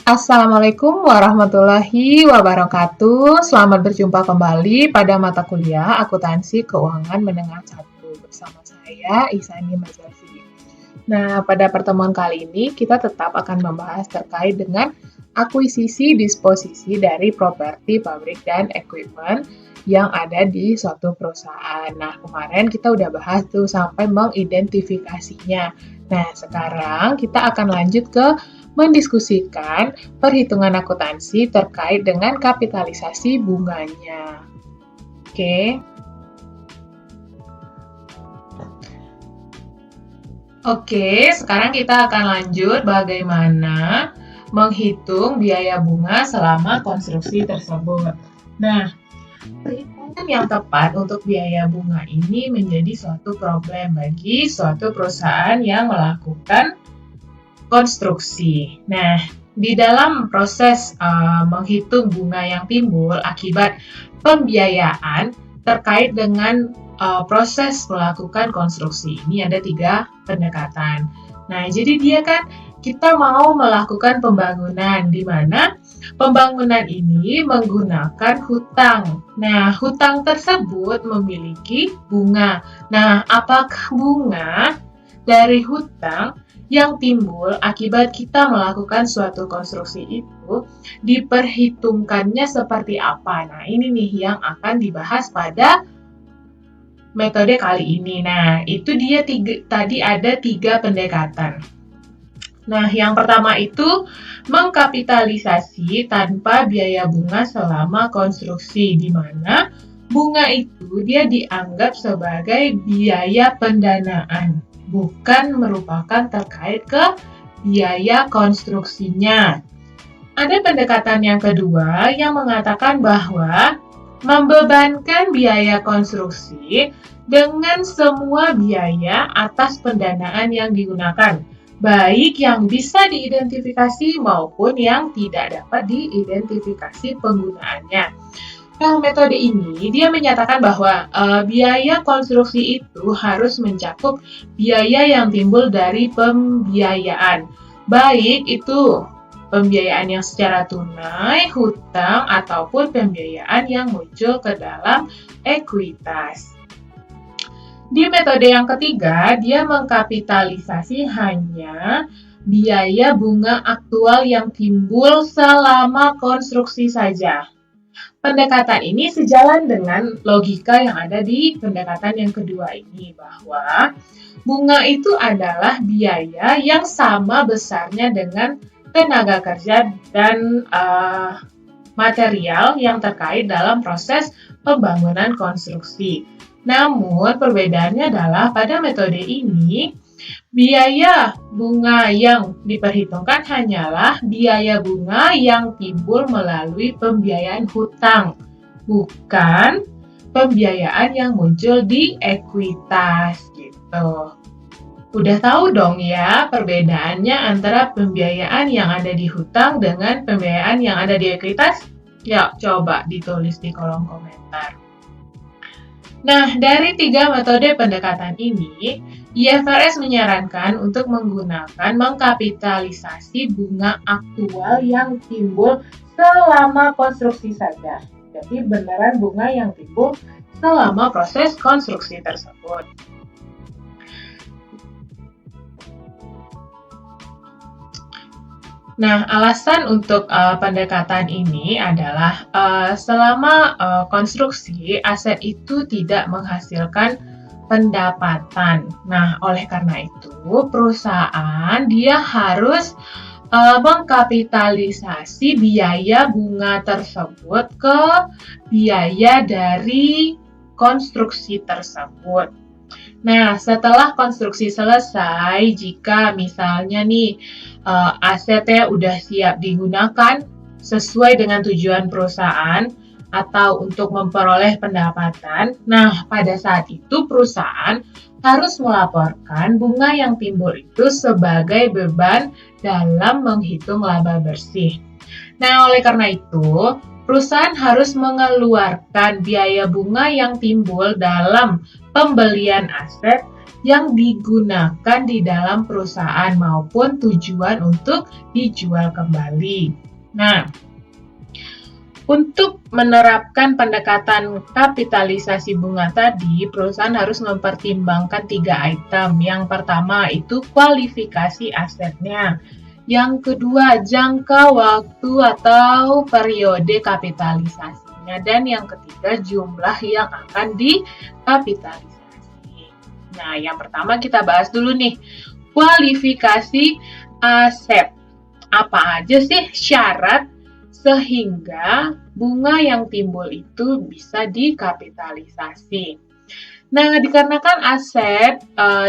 Assalamualaikum warahmatullahi wabarakatuh. Selamat berjumpa kembali pada mata kuliah Akuntansi Keuangan Menengah 1 bersama saya Ihsani Mazalfi. Nah, pada pertemuan kali ini kita tetap akan membahas terkait dengan akuisisi disposisi dari properti pabrik dan equipment yang ada di suatu perusahaan. Nah, kemarin kita udah bahas tuh sampai mengidentifikasinya. Nah, sekarang kita akan lanjut ke mendiskusikan perhitungan akuntansi terkait dengan kapitalisasi bunganya. Oke. Oke, sekarang kita akan lanjut bagaimana menghitung biaya bunga selama konstruksi tersebut. Nah, perhitungan yang tepat untuk biaya bunga ini menjadi suatu problem bagi suatu perusahaan yang melakukan konstruksi. Nah, di dalam proses menghitung bunga yang timbul akibat pembiayaan terkait dengan proses melakukan konstruksi, ini ada 3 pendekatan. Nah, jadi dia kan kita mau melakukan pembangunan, di mana pembangunan ini menggunakan hutang. Nah, hutang tersebut memiliki bunga. Nah, apakah bunga dari hutang yang timbul akibat kita melakukan suatu konstruksi itu diperhitungkannya seperti apa? Nah, ini nih yang akan dibahas pada metode kali ini. Nah, itu dia tadi ada 3 pendekatan. Nah, yang pertama itu mengkapitalisasi tanpa biaya bunga selama konstruksi, di mana bunga itu dia dianggap sebagai biaya pendanaan, bukan merupakan terkait ke biaya konstruksinya. Ada pendekatan yang kedua yang mengatakan bahwa membebankan biaya konstruksi dengan semua biaya atas pendanaan yang digunakan, baik yang bisa diidentifikasi maupun yang tidak dapat diidentifikasi penggunaannya. Nah, metode ini dia menyatakan bahwa biaya konstruksi itu harus mencakup biaya yang timbul dari pembiayaan, baik itu pembiayaan yang secara tunai, hutang, ataupun pembiayaan yang muncul ke dalam ekuitas. Di metode yang ketiga, dia mengkapitalisasi hanya biaya bunga aktual yang timbul selama konstruksi saja. Pendekatan ini sejalan dengan logika yang ada di pendekatan yang kedua ini, bahwa bunga itu adalah biaya yang sama besarnya dengan tenaga kerja dan material yang terkait dalam proses pembangunan konstruksi. Namun, perbedaannya adalah pada metode ini, biaya bunga yang diperhitungkan hanyalah biaya bunga yang timbul melalui pembiayaan hutang, bukan pembiayaan yang muncul di ekuitas gitu. Udah tahu dong ya perbedaannya antara pembiayaan yang ada di hutang dengan pembiayaan yang ada di ekuitas? Ya, coba ditulis di kolom komentar. Nah, dari 3 metode pendekatan ini, IFRS menyarankan untuk menggunakan mengkapitalisasi bunga aktual yang timbul selama konstruksi saja. Jadi beneran bunga yang timbul selama proses konstruksi tersebut. Nah, alasan untuk pendekatan ini adalah selama konstruksi, aset itu tidak menghasilkan pendapatan. Nah, oleh karena itu, perusahaan dia harus mengkapitalisasi biaya bunga tersebut ke biaya dari konstruksi tersebut. Nah, setelah konstruksi selesai, jika misalnya nih asetnya udah siap digunakan sesuai dengan tujuan perusahaan atau untuk memperoleh pendapatan, nah pada saat itu perusahaan harus melaporkan bunga yang timbul itu sebagai beban dalam menghitung laba bersih. Nah, oleh karena itu, perusahaan harus mengeluarkan biaya bunga yang timbul dalam pembelian aset yang digunakan di dalam perusahaan maupun tujuan untuk dijual kembali. Nah, untuk menerapkan pendekatan kapitalisasi bunga tadi, perusahaan harus mempertimbangkan 3 item. Yang pertama itu kualifikasi asetnya. Yang kedua, jangka waktu atau periode kapitalisasinya. Dan yang ketiga, jumlah yang akan dikapitalisasi. Nah, yang pertama kita bahas dulu nih, kualifikasi aset. Apa aja sih syarat sehingga bunga yang timbul itu bisa dikapitalisasi? Nah, dikarenakan aset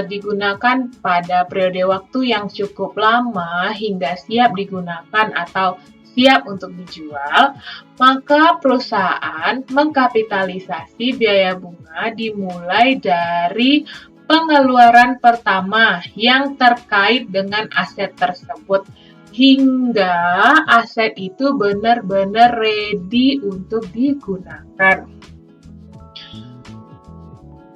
digunakan pada periode waktu yang cukup lama hingga siap digunakan atau siap untuk dijual, maka perusahaan mengkapitalisasi biaya bunga dimulai dari pengeluaran pertama yang terkait dengan aset tersebut hingga aset itu benar-benar ready untuk digunakan.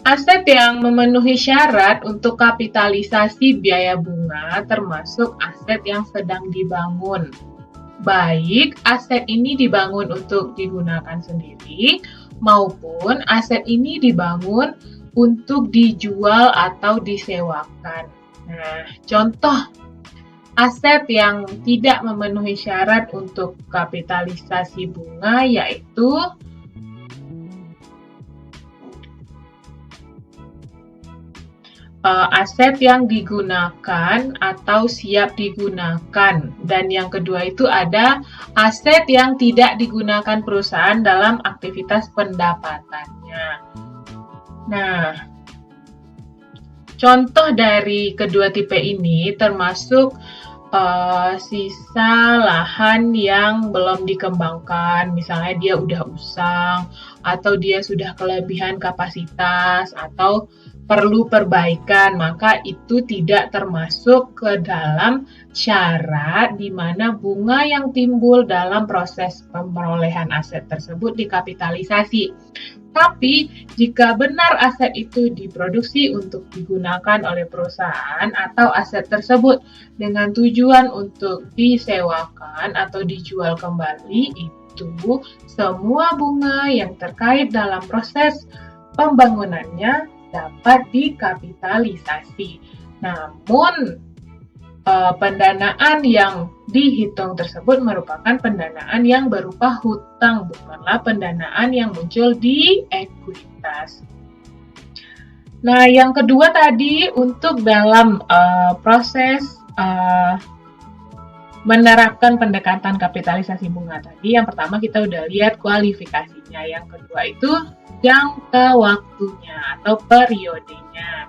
Aset yang memenuhi syarat untuk kapitalisasi biaya bunga termasuk aset yang sedang dibangun. Baik aset ini dibangun untuk digunakan sendiri maupun aset ini dibangun untuk dijual atau disewakan. Nah, contoh aset yang tidak memenuhi syarat untuk kapitalisasi bunga yaitu aset yang digunakan atau siap digunakan. Dan yang kedua itu ada aset yang tidak digunakan perusahaan dalam aktivitas pendapatannya. Nah, contoh dari kedua tipe ini termasuk sisa lahan yang belum dikembangkan, misalnya dia udah usang, atau dia sudah kelebihan kapasitas, atau perlu perbaikan, maka itu tidak termasuk ke dalam syarat di mana bunga yang timbul dalam proses pemerolehan aset tersebut dikapitalisasi. Tapi, jika benar aset itu diproduksi untuk digunakan oleh perusahaan atau aset tersebut dengan tujuan untuk disewakan atau dijual kembali, itu semua bunga yang terkait dalam proses pembangunannya dapat dikapitalisasi. Namun, pendanaan yang dihitung tersebut merupakan pendanaan yang berupa hutang, bukanlah pendanaan yang muncul di ekuitas. Nah, yang kedua tadi untuk dalam proses menerapkan pendekatan kapitalisasi bunga tadi, yang pertama kita udah lihat kualifikasinya, yang kedua itu jangka waktunya atau periodenya.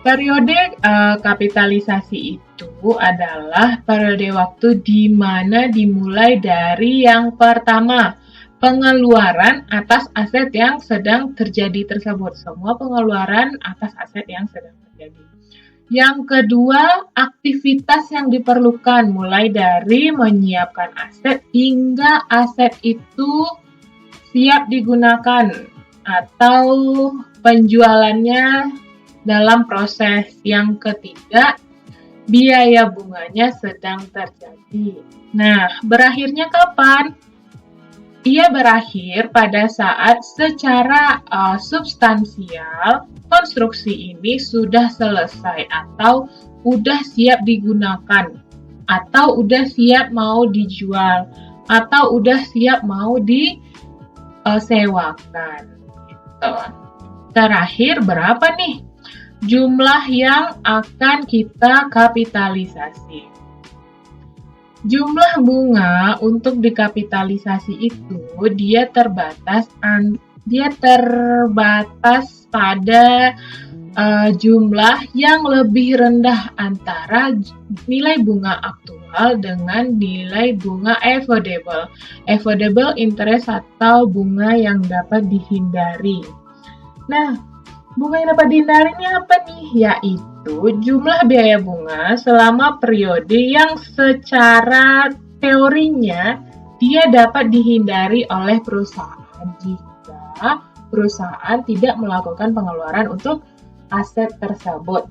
Periode kapitalisasi itu adalah periode waktu di mana dimulai dari yang pertama, pengeluaran atas aset yang sedang terjadi tersebut. Semua pengeluaran atas aset yang sedang terjadi. Yang kedua, aktivitas yang diperlukan mulai dari menyiapkan aset hingga aset itu siap digunakan atau penjualannya dalam proses. Yang ketiga, biaya bunganya sedang terjadi. Nah, berakhirnya kapan? Ia berakhir pada saat secara substansial konstruksi ini sudah selesai atau udah siap digunakan atau udah siap mau dijual atau udah siap mau disewakan. Gitu. Terakhir, berapa nih jumlah yang akan kita kapitalisasi? Jumlah bunga untuk dikapitalisasi itu dia terbatas pada jumlah yang lebih rendah antara nilai bunga aktual dengan nilai bunga avoidable. Avoidable interest atau bunga yang dapat dihindari. Nah, bunga yang dapat dihindari ini apa nih? Yaitu jumlah biaya bunga selama periode yang secara teorinya dia dapat dihindari oleh perusahaan jika perusahaan tidak melakukan pengeluaran untuk aset tersebut.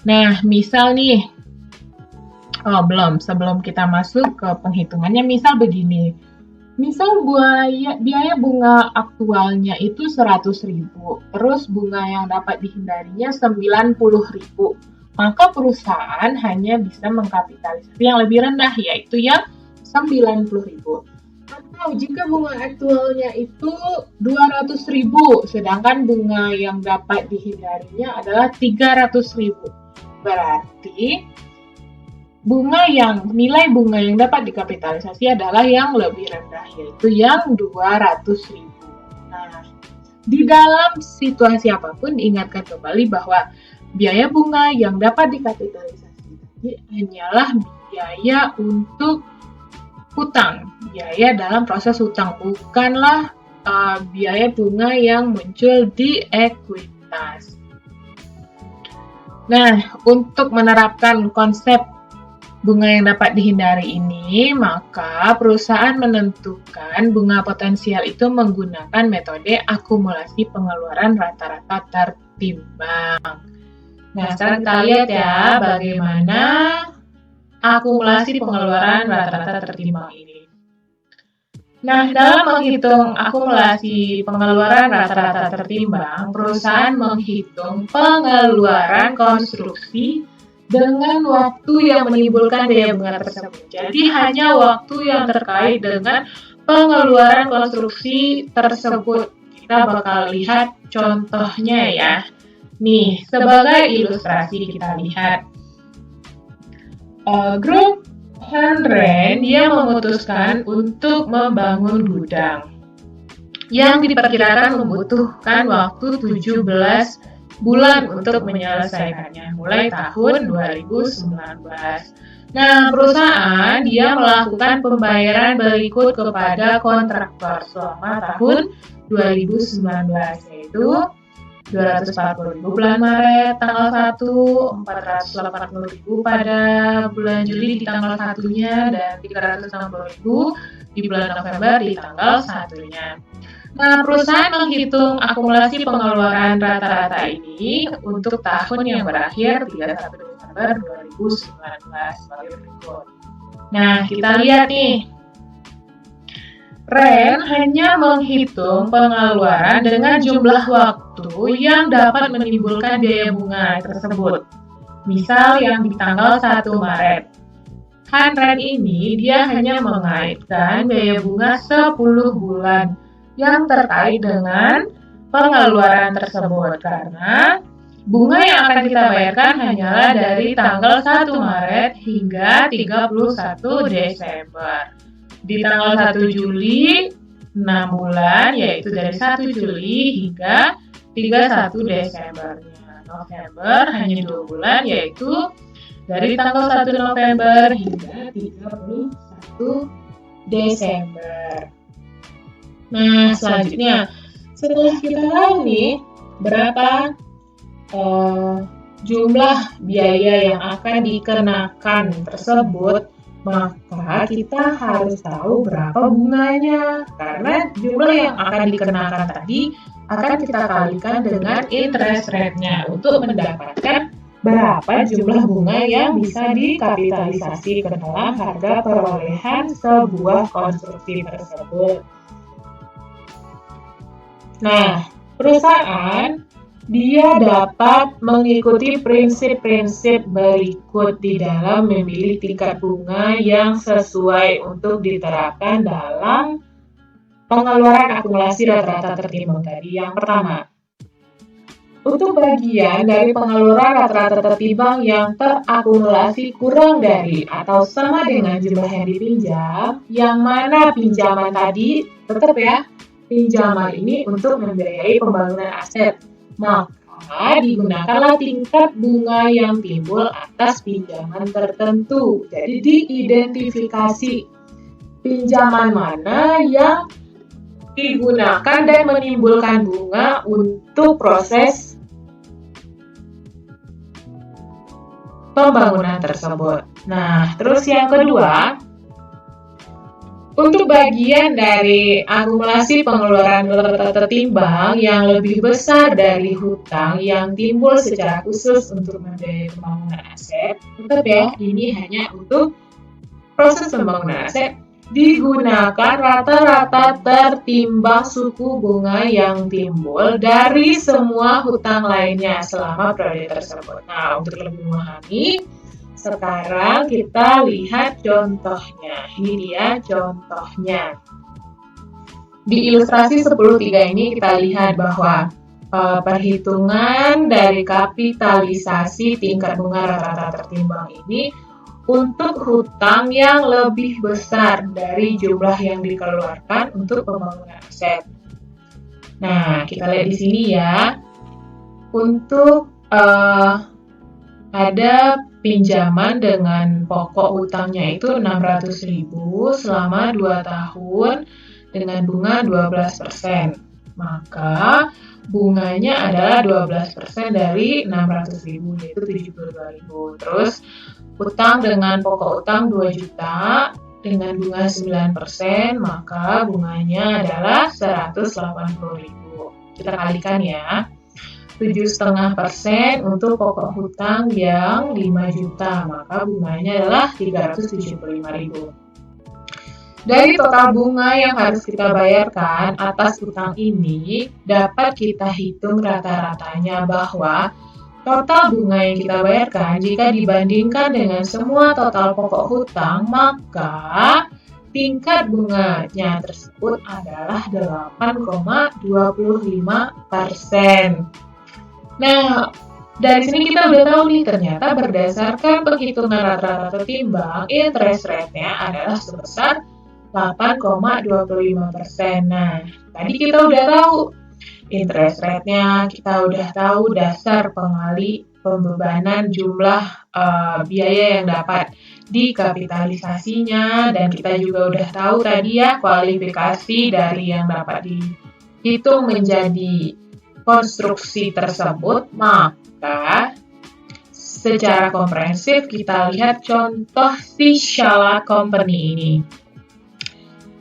Nah, misal nih, sebelum kita masuk ke penghitungannya, misal begini. Misal biaya bunga aktualnya itu 100.000, terus bunga yang dapat dihindarinya 90.000. Maka perusahaan hanya bisa mengkapitalisasi yang lebih rendah, yaitu yang 90.000. Atau jika bunga aktualnya itu 200.000, sedangkan bunga yang dapat dihindarinya adalah 300.000. Berarti nilai bunga yang dapat dikapitalisasi adalah yang lebih rendah, yaitu yang 200.000. Nah, di dalam situasi apapun diingatkan kembali bahwa biaya bunga yang dapat dikapitalisasi hanyalah biaya untuk hutang, biaya dalam proses hutang, bukanlah biaya bunga yang muncul di ekuitas. Nah, untuk menerapkan konsep bunga yang dapat dihindari ini, maka perusahaan menentukan bunga potensial itu menggunakan metode akumulasi pengeluaran rata-rata tertimbang. Nah, sekarang kita lihat ya bagaimana akumulasi pengeluaran rata-rata tertimbang ini. Nah, dalam menghitung akumulasi pengeluaran rata-rata tertimbang, perusahaan menghitung pengeluaran konstruksi dengan waktu yang menimbulkan biaya bunga tersebut. Jadi hanya waktu yang terkait dengan pengeluaran konstruksi tersebut. Kita bakal lihat contohnya ya. Nih, sebagai ilustrasi kita lihat. Grup Henren dia memutuskan untuk membangun gudang yang diperkirakan membutuhkan waktu 17 bulan untuk menyelesaikannya mulai tahun 2019. Nah, perusahaan dia melakukan pembayaran berikut kepada kontraktor selama tahun 2019, yaitu 240.000 bulan Maret tanggal 1, 480.000 pada bulan Juli di tanggal 1-nya, dan 360.000 di bulan November di tanggal 1-nya. Nah, perusahaan menghitung akumulasi pengeluaran rata-rata ini untuk tahun yang berakhir 31 Desember 2019 sebagai berikut. Nah, kita lihat nih. Ren hanya menghitung pengeluaran dengan jumlah waktu yang dapat menimbulkan biaya bunga tersebut. Misal yang di tanggal 1 Maret. Ren ini dia hanya mengaitkan biaya bunga 10 bulan yang terkait dengan pengeluaran tersebut, karena bunga yang akan kita bayarkan hanyalah dari tanggal 1 Maret hingga 31 Desember. Di tanggal 1 Juli 6 bulan, yaitu dari 1 Juli hingga 31 Desembernya. November hanya 2 bulan, yaitu dari tanggal 1 November hingga 31 Desember. Nah, selanjutnya, setelah kita tahu nih berapa jumlah biaya yang akan dikenakan tersebut, maka kita harus tahu berapa bunganya. Karena jumlah yang akan dikenakan tadi akan kita kalikan dengan interest rate-nya untuk mendapatkan berapa jumlah bunga yang bisa dikapitalisasi ke dalam harga perolehan sebuah konstruksi tersebut. Nah, perusahaan dia dapat mengikuti prinsip-prinsip berikut di dalam memilih tingkat bunga yang sesuai untuk diterapkan dalam pengeluaran akumulasi rata-rata tertimbang tadi. Yang pertama, untuk bagian dari pengeluaran rata-rata tertimbang yang terakumulasi kurang dari atau sama dengan jumlah yang dipinjam, yang mana pinjaman tadi tetap ya, pinjaman ini untuk membiayai pembangunan aset, maka digunakanlah tingkat bunga yang timbul atas pinjaman tertentu. Jadi diidentifikasi pinjaman mana yang digunakan dan menimbulkan bunga untuk proses pembangunan tersebut. Nah, terus yang kedua, Untuk bagian dari akumulasi pengeluaran rata tertimbang yang lebih besar dari hutang yang timbul secara khusus untuk membiayai pembangunan aset, tetap ya, ini hanya untuk proses pembangunan aset digunakan rata-rata tertimbang suku bunga yang timbul dari semua hutang lainnya selama periode tersebut. Nah, untuk lebih memahami, sekarang kita lihat contohnya. Ini dia contohnya. Di ilustrasi 10.3 ini kita lihat bahwa perhitungan dari kapitalisasi tingkat bunga rata-rata tertimbang ini untuk hutang yang lebih besar dari jumlah yang dikeluarkan untuk pembangunan aset. Nah, kita lihat di sini ya. Untuk ada pinjaman dengan pokok utangnya itu 600.000 selama 2 tahun dengan bunga 12%. Maka bunganya adalah 12% dari 600.000 yaitu 72.000. Terus utang dengan pokok utang 2 juta dengan bunga 9%, maka bunganya adalah 180.000. Kita kalikan ya. 7,5% untuk pokok hutang yang 5 juta, maka bunganya adalah 375.000. Dari total bunga yang harus kita bayarkan atas hutang ini, dapat kita hitung rata-ratanya bahwa total bunga yang kita bayarkan jika dibandingkan dengan semua total pokok hutang, maka tingkat bunganya tersebut adalah 8,25%. Nah, dari sini kita udah tahu nih, ternyata berdasarkan penghitungan rata-rata tertimbang, interest rate-nya adalah sebesar 8,25%. Nah, tadi kita udah tahu interest rate-nya, kita udah tahu dasar pengali pembebanan jumlah biaya yang dapat dikapitalisasinya, dan kita juga udah tahu tadi ya kualifikasi dari yang dapat dihitung menjadi konstruksi tersebut. Maka secara komprehensif kita lihat contoh si Shala Company ini.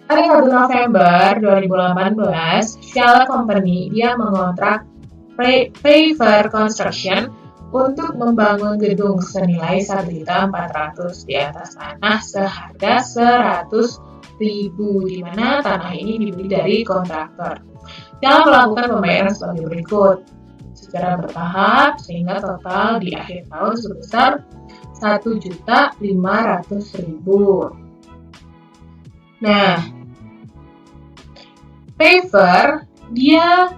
Pada 1 November 2018, Shala Company dia mengontrak Paver Construction untuk membangun gedung senilai 1.400.000 di atas tanah seharga 100.000, di mana tanah ini dibeli dari kontraktor. Shala melakukan pembayaran sebagai berikut secara bertahap sehingga total di akhir tahun sebesar 1.500.000. Nah, Paver dia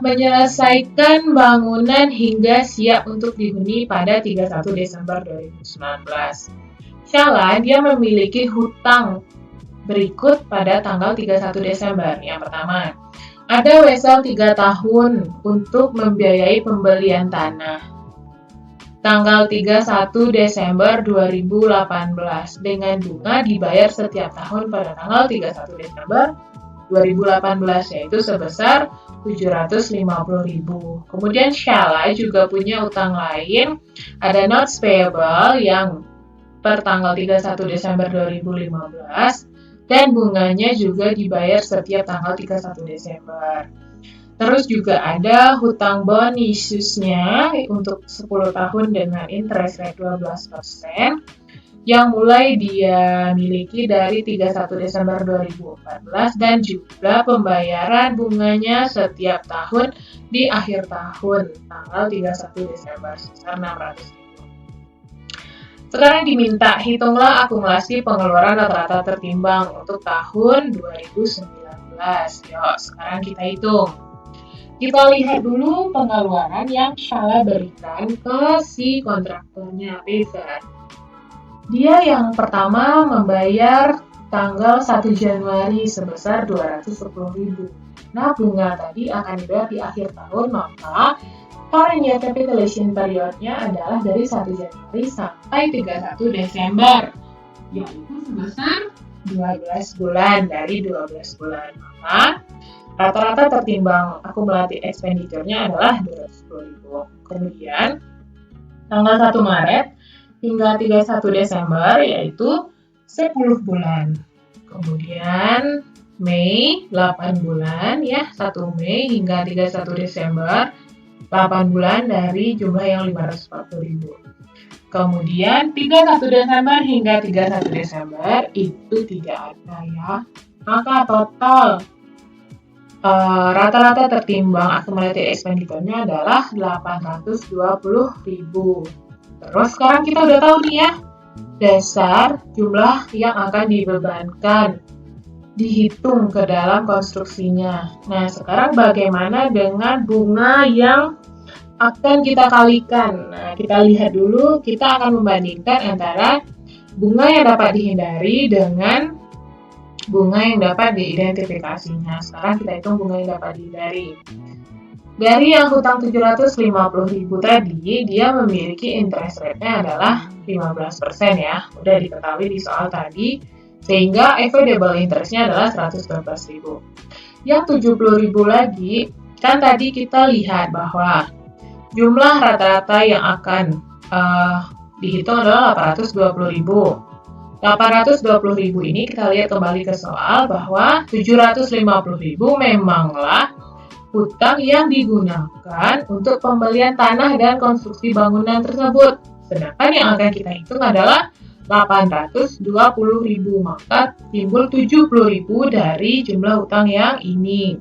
menyelesaikan bangunan hingga siap untuk dihuni pada 31 Desember 2019. Shala dia memiliki hutang berikut pada tanggal 31 Desember. Yang pertama, ada wesel 3 tahun untuk membiayai pembelian tanah. Tanggal 31 Desember 2018 dengan bunga dibayar setiap tahun pada tanggal 31 Desember 2018 yaitu sebesar 750.000. Kemudian Shala juga punya utang lain, ada notes payable yang per tanggal 31 Desember 2015 dan bunganya juga dibayar setiap tanggal 31 Desember. Terus juga ada hutang bonususnya untuk 10 tahun dengan interest rate 12% yang mulai dia miliki dari 31 Desember 2014 dan juga pembayaran bunganya setiap tahun di akhir tahun tanggal 31 Desember sebesar 600.000. Sekarang diminta hitunglah akumulasi pengeluaran rata-rata tertimbang untuk tahun 2019. Yuk, sekarang kita hitung. Kita lihat dulu pengeluaran yang Shala berikan ke si kontraktornya Paver. Dia yang pertama membayar tanggal 1 Januari sebesar 210.000. Nah, bunga tadi akan dibayar di akhir tahun, maka current year capitalization periodnya adalah dari 1 Januari sampai 31 Desember, yaitu sebesar 12 bulan dari 12 bulan. Maka rata-rata tertimbang akumulatif expenditure-nya adalah 210.000. Kemudian tanggal 1 Maret hingga 31 Desember yaitu 10 bulan. Kemudian Mei 8 bulan ya, 1 Mei hingga 31 Desember 8 bulan dari jumlah yang 540.000. Kemudian 31 Desember hingga 31 Desember itu tidak ada ya. Maka total rata-rata tertimbang accumulated expenditure-nya adalah 820.000. Terus sekarang kita udah tahu nih ya, dasar jumlah yang akan dibebankan dihitung ke dalam konstruksinya. Nah, sekarang bagaimana dengan bunga yang akan kita kalikan? Nah, kita lihat dulu, kita akan membandingkan antara bunga yang dapat dihindari dengan bunga yang dapat diidentifikasinya. Sekarang kita hitung bunga yang dapat dihindari. Dari yang hutang 750.000 tadi, dia memiliki interest rate-nya adalah 15% ya. Udah diketahui di soal tadi, sehingga avoidable interest-nya adalah 112.000. Yang 70.000 lagi, kan tadi kita lihat bahwa jumlah rata-rata yang akan dihitung adalah 820.000. 820.000 ini kita lihat kembali ke soal bahwa 750.000 memanglah hutang yang digunakan untuk pembelian tanah dan konstruksi bangunan tersebut. Sedangkan yang akan kita hitung adalah 820.000, maka timbul 70.000 dari jumlah hutang yang ini.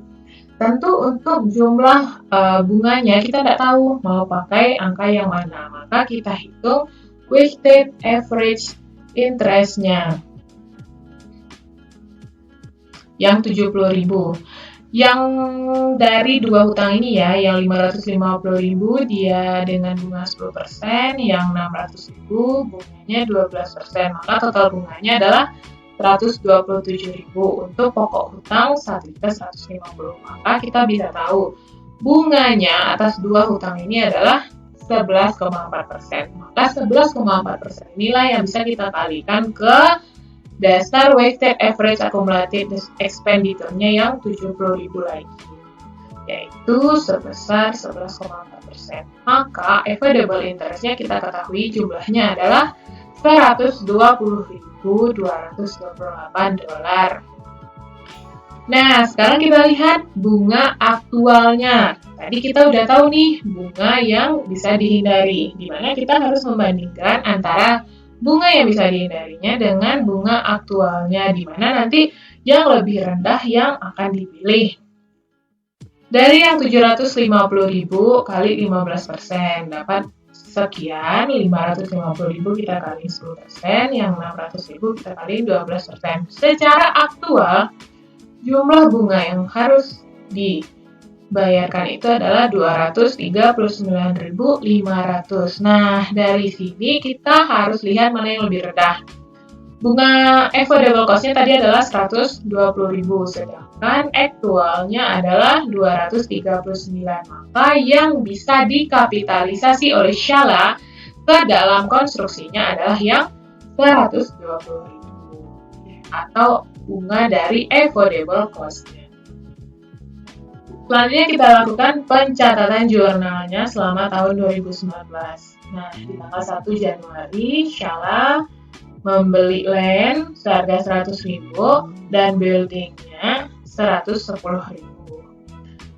Tentu untuk jumlah bunganya kita tidak tahu mau pakai angka yang mana, maka kita hitung weighted average interest-nya yang 70.000. Yang dari dua hutang ini ya, yang 550.000 dia dengan bunga 10%, yang 600.000 bunganya 12%, maka total bunganya adalah 127.000 untuk pokok hutang 1.150. Maka kita bisa tahu bunganya atas dua hutang ini adalah 11,4%. Maka 11,4% inilah yang bisa kita kalikan ke dasar weighted average accumulated expenditure-nya yang 70.000 lagi, yaitu sebesar 11,4%. Maka avoidable interest-nya kita ketahui jumlahnya adalah $120.228. Nah, sekarang kita lihat bunga aktualnya. Tadi kita udah tahu nih bunga yang bisa dihindari, di mana kita harus membandingkan antara bunga yang bisa dihindarinya dengan bunga aktualnya, di mana nanti yang lebih rendah yang akan dipilih. Dari yang 750.000 kali 15% dapat sekian, 550.000 kita kali 10%, yang 600.000 kita kali 12%. Secara aktual, jumlah bunga yang harus dibayarkan itu adalah 239.500. Nah, dari sini kita harus lihat mana yang lebih rendah. Bunga avoidable cost-nya tadi adalah 120.000, sedangkan aktualnya adalah 239. Maka yang bisa dikapitalisasi oleh Shala ke dalam konstruksinya adalah yang 120.000 atau bunga dari avoidable cost-nya. Selanjutnya kita lakukan pencatatan jurnalnya selama tahun 2019. Nah, di tanggal 1 Januari, Shala membeli land seharga 100.000 dan buildingnya 110.000.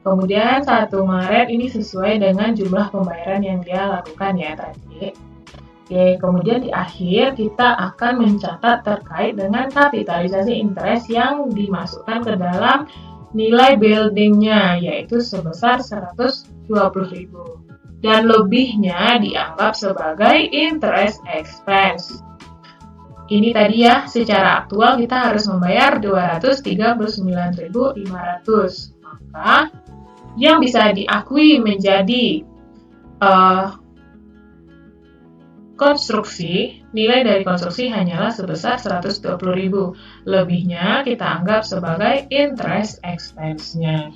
Kemudian 1 Maret ini sesuai dengan jumlah pembayaran yang dia lakukan ya tadi. Oke, kemudian di akhir kita akan mencatat terkait dengan kapitalisasi interest yang dimasukkan ke dalam nilai buildingnya, yaitu sebesar 120.000. Dan lebihnya dianggap sebagai interest expense. Ini tadi ya, secara aktual kita harus membayar 239.500. Maka yang bisa diakui menjadi konstruksi, nilai dari konstruksi hanyalah sebesar 120.000. Lebihnya kita anggap sebagai interest expense-nya.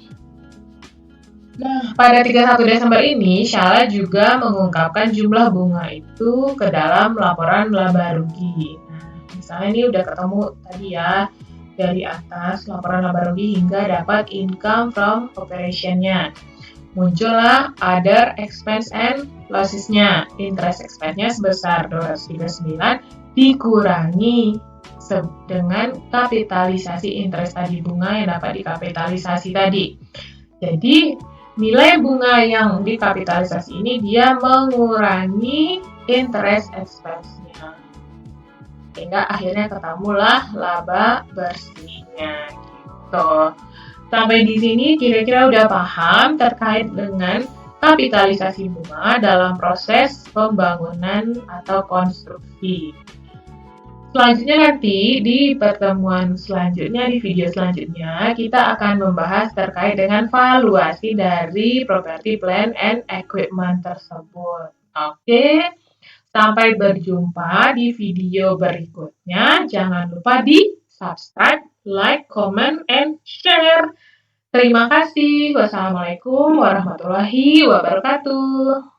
Nah, pada 31 Desember ini, Shala juga mengungkapkan jumlah bunga itu ke dalam laporan laba rugi. Nah, misalnya ini udah ketemu tadi ya, dari atas laporan laba rugi hingga dapat income from operation-nya. Muncullah other expense and losses-nya. Interest expense-nya sebesar 239 dikurangi dengan kapitalisasi interest tadi, bunga yang dapat dikapitalisasi tadi. Jadi nilai bunga yang dikapitalisasi ini dia mengurangi interest expense-nya. Sehingga akhirnya ketemulah laba bersihnya gitu. Sampai di sini kira-kira udah paham terkait dengan kapitalisasi bunga dalam proses pembangunan atau konstruksi. Selanjutnya nanti di pertemuan selanjutnya, di video selanjutnya, kita akan membahas terkait dengan valuasi dari property plant and equipment tersebut. Oke, sampai berjumpa di video berikutnya. Jangan lupa di subscribe, like, comment, and share. Terima kasih. Wassalamualaikum warahmatullahi wabarakatuh.